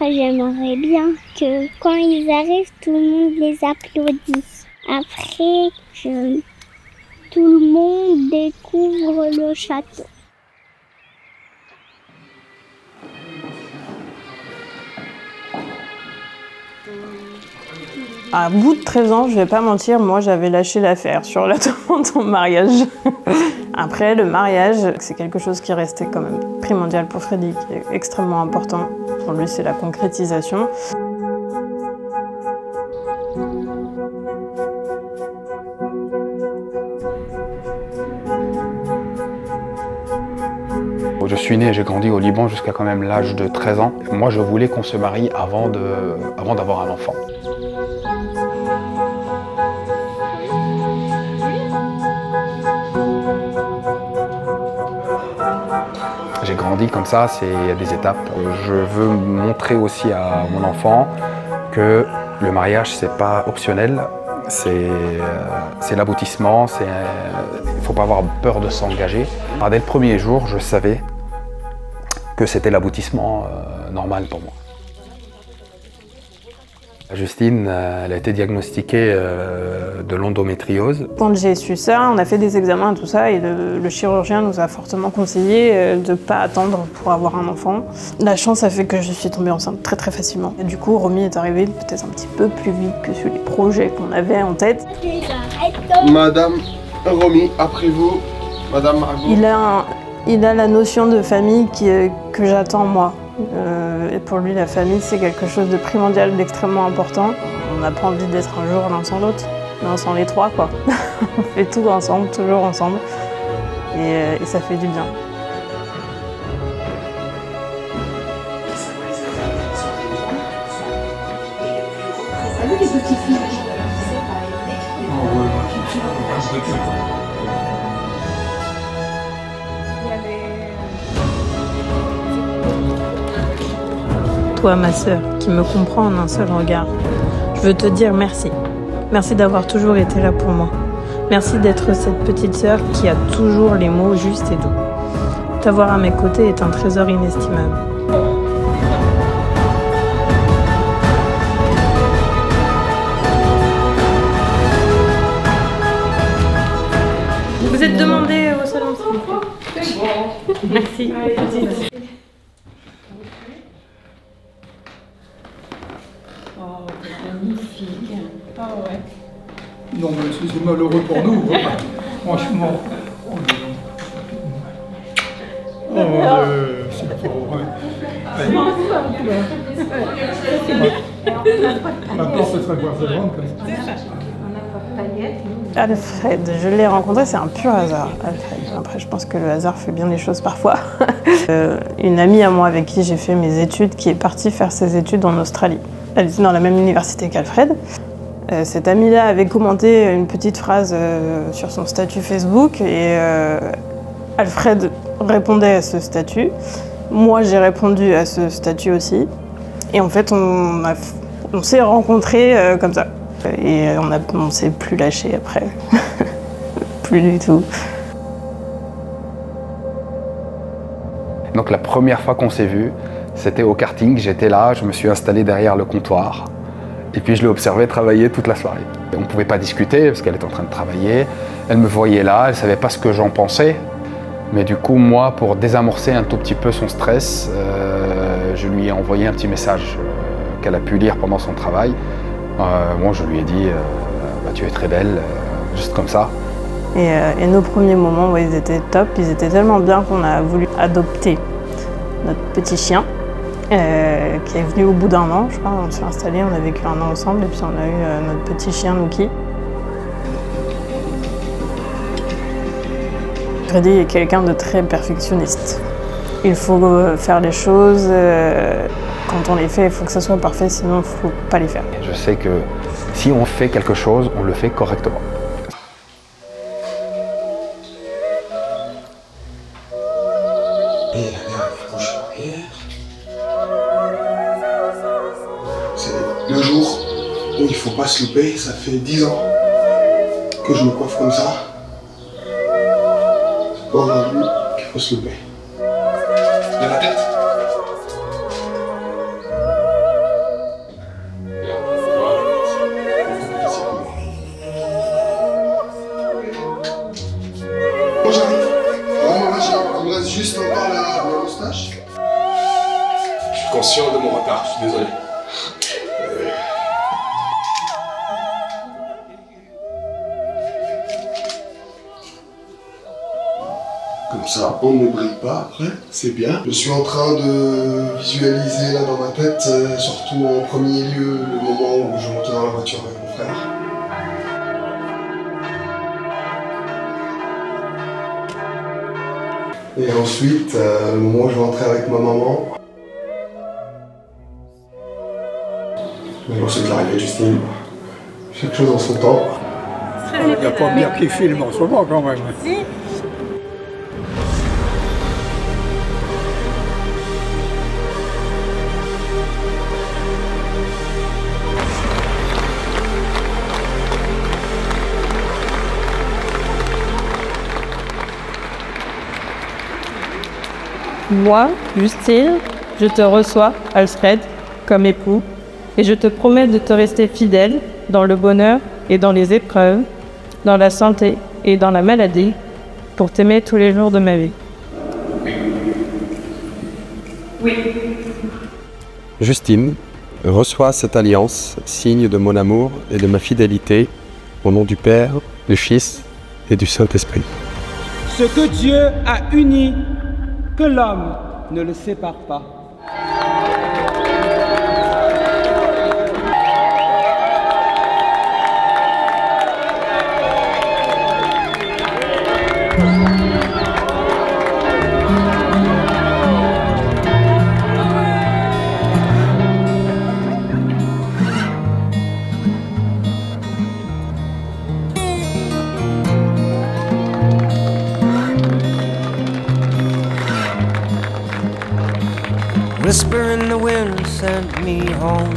J'aimerais bien que quand ils arrivent, tout le monde les applaudisse. Après que tout le monde découvre le château. À bout de 13 ans, je vais pas mentir, moi j'avais lâché l'affaire sur la demande en mariage. Après, le mariage, c'est quelque chose qui restait quand même primordial pour Freddy, qui est extrêmement important. Pour lui, c'est la concrétisation. Je suis né et j'ai grandi au Liban jusqu'à quand même l'âge de 13 ans. Moi, je voulais qu'on se marie avant d'avoir un enfant. J'ai grandi comme ça, il y a des étapes. Je veux montrer aussi à mon enfant que le mariage, c'est pas optionnel, c'est l'aboutissement, il ne faut pas avoir peur de s'engager. Dès le premier jour, je savais que c'était l'aboutissement normal pour moi. Justine, elle a été diagnostiquée de l'endométriose. Quand j'ai su ça, on a fait des examens et tout ça, et le chirurgien nous a fortement conseillé de ne pas attendre pour avoir un enfant. La chance a fait que je suis tombée enceinte très facilement. Et du coup, Romy est arrivé peut-être un petit peu plus vite que sur les projets qu'on avait en tête. Madame Romy, après vous, Madame Margot. Il a la notion de famille que j'attends moi. Et pour lui, la famille, c'est quelque chose de primordial, d'extrêmement important. On n'a pas envie d'être un jour l'un sans l'autre, l'un sans les trois, quoi. On fait tout ensemble, toujours ensemble, et ça fait du bien. Salut les petites filles. Toi, ma sœur, qui me comprend en un seul regard, je veux te dire merci. Merci d'avoir toujours été là pour moi. Merci d'être cette petite sœur qui a toujours les mots justes et doux. T'avoir à mes côtés est un trésor inestimable. Vous êtes demandé au salon, s'il vous plaît. Merci. Oh, magnifique. Ah ouais. Non, mais c'est malheureux pour nous, franchement. C'est pas vrai. Maintenant, ce serait quoi, c'est grande comme ça. Alfred, je l'ai rencontré, c'est un pur hasard, Alfred. Après, je pense que le hasard fait bien les choses parfois. Une amie à moi avec qui j'ai fait mes études, qui est partie faire ses études en Australie. Elle était dans la même université qu'Alfred. Cette amie-là avait commenté une petite phrase sur son statut Facebook et Alfred répondait à ce statut. Moi, j'ai répondu à ce statut aussi. Et en fait, on s'est rencontrés comme ça. Et on s'est plus lâché après. Plus du tout. Donc la première fois qu'on s'est vu, c'était au karting. J'étais là, je me suis installé derrière le comptoir. Et puis je l'ai observé travailler toute la soirée. On ne pouvait pas discuter parce qu'elle était en train de travailler. Elle me voyait là, elle ne savait pas ce que j'en pensais. Mais du coup, moi, pour désamorcer un tout petit peu son stress, je lui ai envoyé un petit message qu'elle a pu lire pendant son travail. Moi, je lui ai dit bah, tu es très belle, juste comme ça. Et nos premiers moments, ouais, ils étaient top. Ils étaient tellement bien qu'on a voulu adopter notre petit chien, qui est venu au bout d'1 an, je crois. On s'est installés, on a vécu 1 an ensemble, et puis on a eu notre petit chien, Nuki. Freddy est quelqu'un de très perfectionniste. Il faut faire les choses, quand on les fait, il faut que ça soit parfait, sinon il ne faut pas les faire. Je sais que si on fait quelque chose, on le fait correctement. Et regarde, bouge arrière. C'est le jour où il ne faut pas se louper. Ça fait 10 ans que je me coiffe comme ça. C'est pas aujourd'hui qu'il faut se louper. De la tête. j'arrive. Vraiment, là, j'arrive. Il me reste juste encore la moustache. Je suis conscient de mon retard, je suis désolé. Comme ça, on ne brille pas après, c'est bien. Je suis en train de visualiser là dans ma tête, surtout en premier lieu, le moment où je monte dans la voiture avec mon frère. Et ensuite, le moment où je vais rentrer avec ma maman. Et ensuite l'arrivée de Justine. Chaque chose en son temps. Il n'y a pas bien qui filme en ce moment quand même. Moi, Justine, je te reçois, Alfred, comme époux, et je te promets de te rester fidèle dans le bonheur et dans les épreuves, dans la santé et dans la maladie, pour t'aimer tous les jours de ma vie. Oui. Justine, reçois cette alliance, signe de mon amour et de ma fidélité, au nom du Père, du Fils et du Saint-Esprit. Ce que Dieu a uni, que l'homme ne le sépare pas. Whisper in the wind sent me home.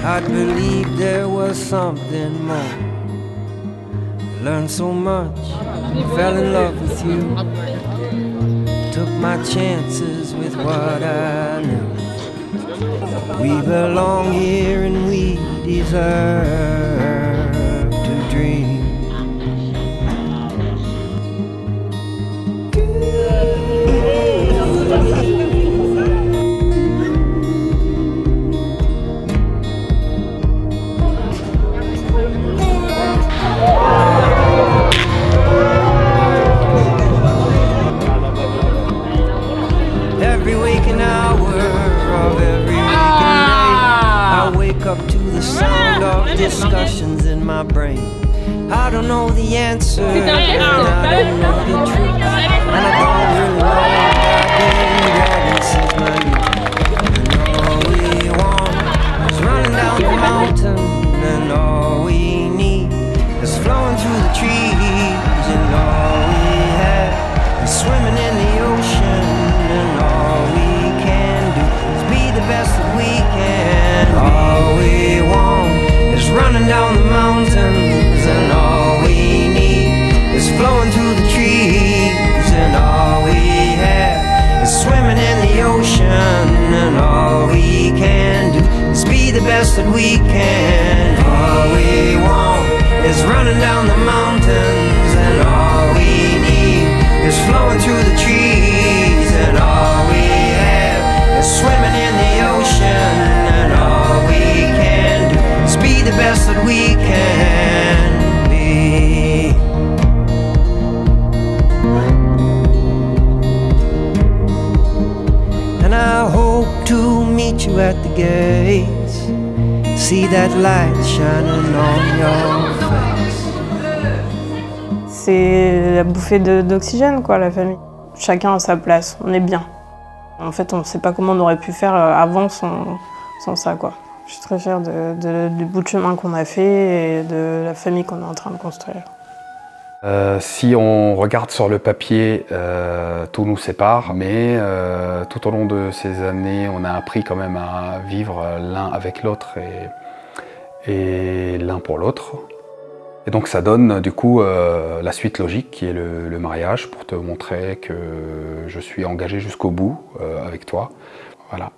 I'd believed there was something more. Learned so much, fell in love with you. Took my chances with what I knew. We belong here and we deserve to dream. Every waking hour of every waking day, I wake up to the sound of discussions in my brain. I don't know the answer, and I don't know the truth, and I don't really know what since my youth. And all we want is running down the mountain, and all we need is flowing through the trees, and all we have is swimming in the ocean, and all we can do is be the best that we can. All we want is running down the mountains, and all we need is flowing through the trees, and all we have is swimming in the ocean, and all we can do is be the best that we can. All we want is running down the mountains, and all we need is flowing through the trees, and all we have is swimming in the ocean, and all we can do is be the best that we can be. And I hope to meet you at the gates, see that light shining on your face. C'est la bouffée d'oxygène, quoi, la famille. Chacun a sa place, on est bien. En fait, on ne sait pas comment on aurait pu faire avant sans ça, quoi. Je suis très fière du bout de chemin qu'on a fait et de la famille qu'on est en train de construire. Si on regarde sur le papier, tout nous sépare, mais tout au long de ces années, on a appris quand même à vivre l'un avec l'autre et l'un pour l'autre. Et donc ça donne du coup la suite logique qui est le mariage pour te montrer que je suis engagé jusqu'au bout avec toi. Voilà.